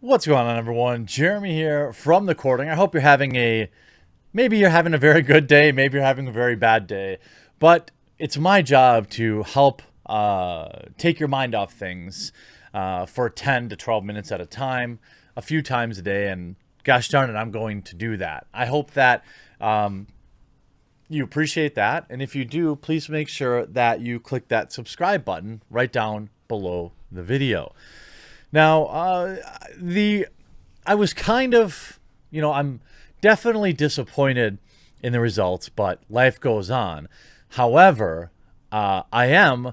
What's going on, everyone? Jeremy here from the Courting. I hope maybe you're having a very good day, maybe you're having a very bad day, but it's my job to help take your mind off things for 10 to 12 minutes at a time, a few times a day, and gosh darn it, I'm going to do that. I hope that you appreciate that, and if you do, please make sure that you click that subscribe button right down below the video. Now, I was kind of, I'm definitely disappointed in the results, but life goes on. However, I am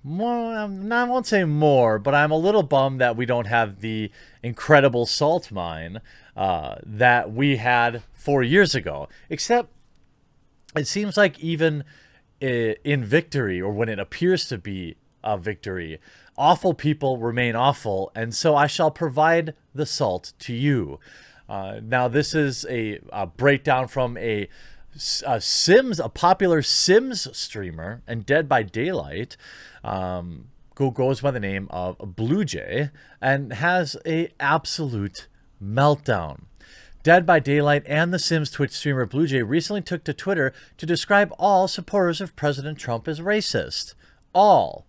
more, I won't say more, but I'm a little bummed that we don't have the incredible salt mine that we had 4 years ago. Except it seems like even in victory, or when it appears to be a victory, awful people remain awful, and so I shall provide the salt to you. Now, this is a breakdown from a popular Sims streamer and Dead by Daylight, who goes by the name of Blue Jay and has a absolute meltdown. Dead by Daylight and the Sims Twitch streamer Blue Jay recently took to Twitter to describe all supporters of President Trump as racist. All.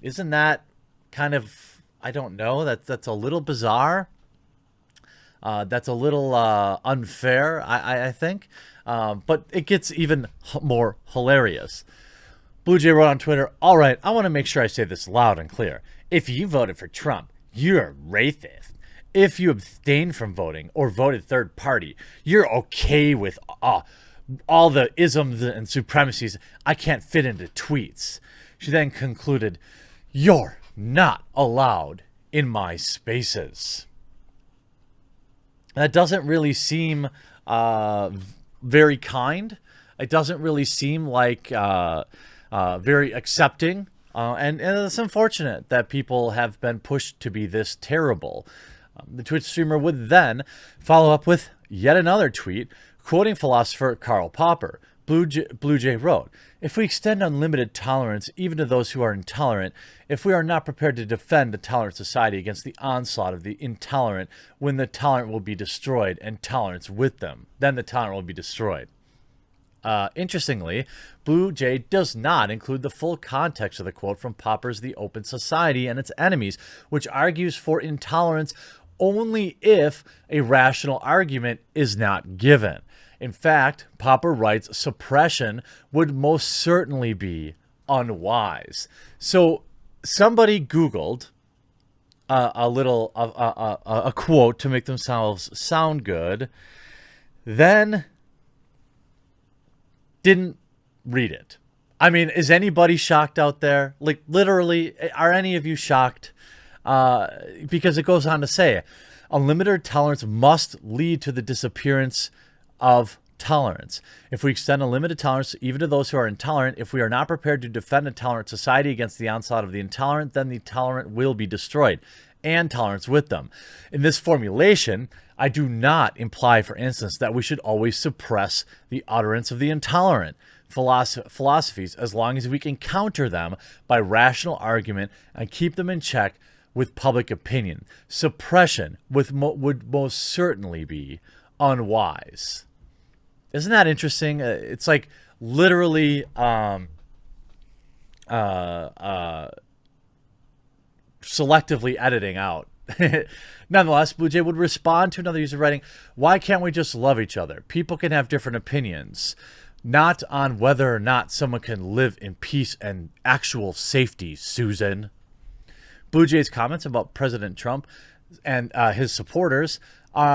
Isn't that kind of, I don't know, that's a little bizarre. That's a little unfair, I think. But it gets even more hilarious. Blue Jay wrote on Twitter, "All right, I want to make sure I say this loud and clear. If you voted for Trump, you're a racist. If you abstained from voting or voted third party, you're okay with all the isms and supremacies I can't fit into tweets." She then concluded, "You're not allowed in my spaces." That doesn't really seem very kind. It doesn't really seem like very accepting. And it's unfortunate that people have been pushed to be this terrible. The Twitch streamer would then follow up with yet another tweet, quoting philosopher Karl Popper. Blue Jay wrote, "If we extend unlimited tolerance even to those who are intolerant, if we are not prepared to defend a tolerant society against the onslaught of the intolerant, when the tolerant will be destroyed and tolerance with them, then the tolerant will be destroyed." Interestingly, Blue Jay does not include the full context of the quote from Popper's The Open Society and Its Enemies, which argues for intolerance only if a rational argument is not given. In fact, Popper writes suppression would most certainly be unwise. So somebody Googled a quote to make themselves sound good, then didn't read it. I mean, is anybody shocked out there? Like, literally, are any of you shocked? Because it goes on to say, unlimited tolerance must lead to the disappearance of tolerance. If we extend unlimited tolerance even to those who are intolerant, if we are not prepared to defend a tolerant society against the onslaught of the intolerant, then the tolerant will be destroyed, and tolerance with them. In this formulation, I do not imply, for instance, that we should always suppress the utterance of the intolerant philosophies as long as we can counter them by rational argument and keep them in check with public opinion. Suppression would most certainly be unwise. Isn't that interesting? It's like literally selectively editing out. Nonetheless, Blue Jay would respond to another user writing, "Why can't we just love each other? People can have different opinions, not on whether or not someone can live in peace and actual safety, Susan." Blue Jay's comments about President Trump and his supporters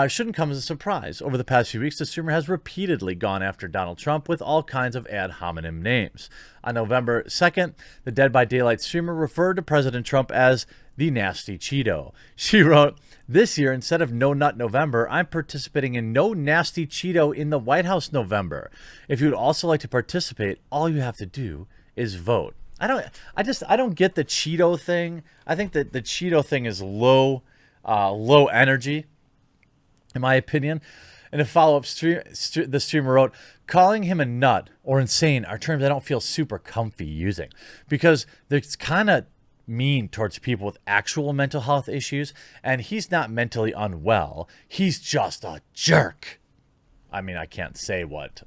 shouldn't come as a surprise. Over the past few weeks, the streamer has repeatedly gone after Donald Trump with all kinds of ad hominem names. On November 2nd, the Dead by Daylight streamer referred to President Trump as the Nasty Cheeto. She wrote, "This year, instead of No Nut November, I'm participating in No Nasty Cheeto in the White House November. If you would also like to participate, all you have to do is vote." I don't get the Cheeto thing. I think that the Cheeto thing is low energy, in my opinion. In a follow-up, the streamer wrote, "Calling him a nut or insane are terms I don't feel super comfy using because it's kind of mean towards people with actual mental health issues, and he's not mentally unwell. He's just a jerk. I mean, I can't say what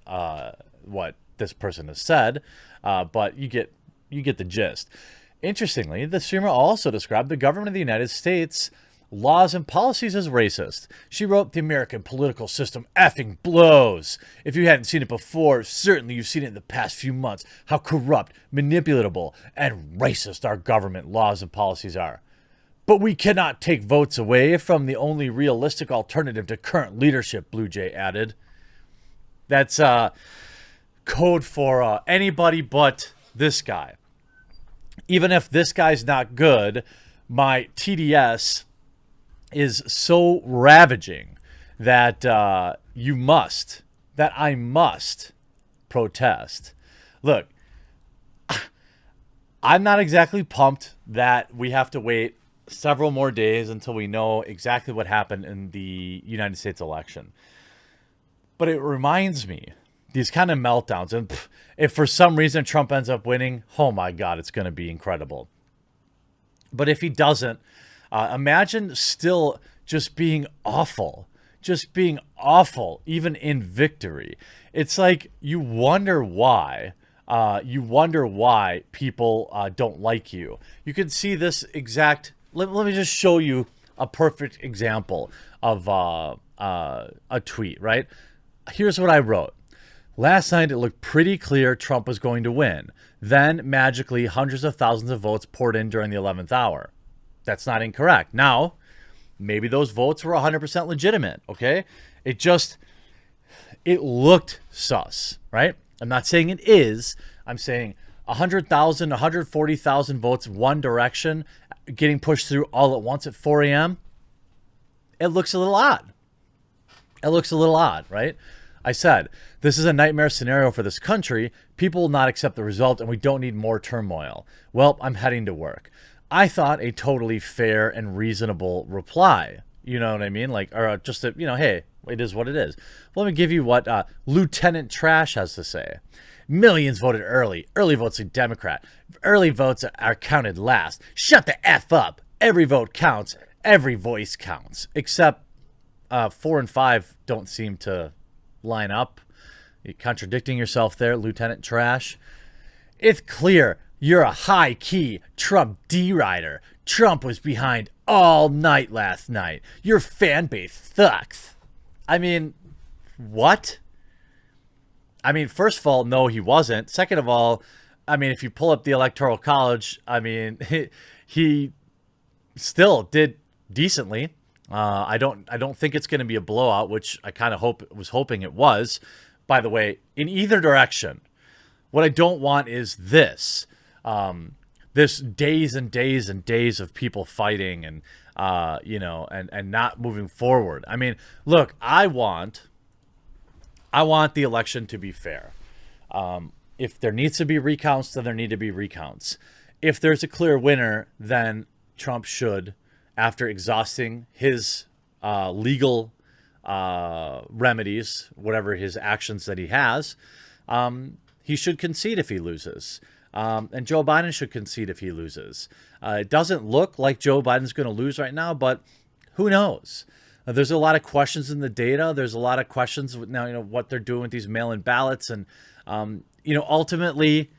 this person has said, but you get the gist. Interestingly, the streamer also described the government of the United States laws and policies as racist. She wrote, "The American political system effing blows. If you hadn't seen it before, certainly you've seen it in the past few months, how corrupt, manipulatable, and racist our government laws and policies are. But we cannot take votes away from the only realistic alternative to current leadership," Blue Jay added. That's code for anybody but this guy. Even if this guy's not good, my TDS is so ravaging that I must protest. Look, I'm not exactly pumped that we have to wait several more days until we know exactly what happened in the United States election. But it reminds me, these kind of meltdowns, and if for some reason Trump ends up winning, oh my God, it's going to be incredible. But if he doesn't, imagine still just being awful, even in victory. It's like you wonder why people don't like you. You can see this exact. Let me just show you a perfect example of a tweet. Right? Here's what I wrote. Last night, it looked pretty clear Trump was going to win. Then, magically, hundreds of thousands of votes poured in during the 11th hour. That's not incorrect. Now, maybe those votes were 100% legitimate, okay? It looked sus, right? I'm not saying it is. I'm saying 100,000, 140,000 votes one direction getting pushed through all at once at 4 a.m. It looks a little odd. Right? I said, this is a nightmare scenario for this country. People will not accept the result, and we don't need more turmoil. Well, I'm heading to work. I thought a totally fair and reasonable reply. You know what I mean? Like, or just a, hey, it is what it is. Well, let me give you what Lieutenant Trash has to say. Millions voted early. Early votes are Democrat. Early votes are counted last. Shut the F up. Every vote counts. Every voice counts. Except 4 and 5 don't seem to line up. You're contradicting yourself there, Lieutenant Trash. It's clear you're a high-key Trump D-rider. Trump was behind all night last night. Your fan base sucks. I mean, what? I mean, first of all, no, he wasn't. Second of all, I mean, if you pull up the Electoral College, I mean, he still did decently. I don't think it's going to be a blowout, which I kind of was hoping it was. By the way, in either direction, what I don't want is this days and days and days of people fighting and and not moving forward. I mean, look, I want the election to be fair. If there needs to be recounts, then there need to be recounts. If there's a clear winner, then Trump should, after exhausting his legal remedies, whatever his actions that he has, he should concede if he loses. And Joe Biden should concede if he loses. It doesn't look like Joe Biden's going to lose right now, but who knows? There's a lot of questions in the data. There's a lot of questions with now, what they're doing with these mail-in ballots. And, ultimately,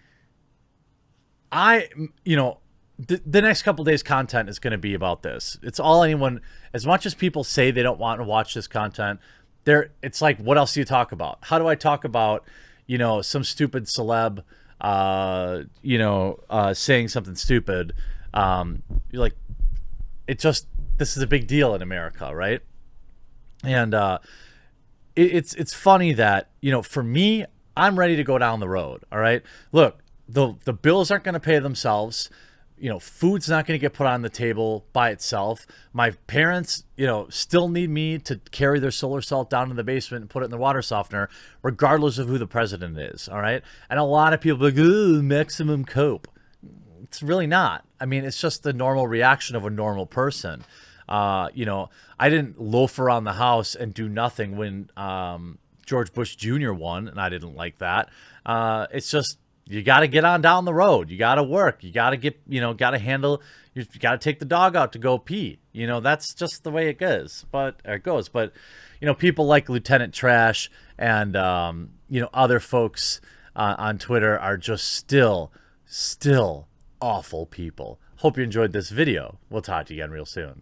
the next couple days content is going to be about this. It's all anyone, as much as people say they don't want to watch this content, it's like, what else do you talk about? How do I talk about, some stupid celeb, saying something stupid? You're like, this is a big deal in America, right? And it's funny that, for me, I'm ready to go down the road. All right. Look, the bills aren't going to pay themselves. Food's not going to get put on the table by itself. My parents, still need me to carry their solar salt down in the basement and put it in the water softener, regardless of who the president is. All right. And a lot of people are like, ooh, maximum cope. It's really not. I mean, it's just the normal reaction of a normal person. I didn't loaf around the house and do nothing when George Bush Jr. won, and I didn't like that. It's just, You got to get on down the road. You got to work. You got to get, got to handle, you got to take the dog out to go pee. That's just the way it goes. But people like Lieutenant Trash and, other folks on Twitter are just still awful people. Hope you enjoyed this video. We'll talk to you again real soon.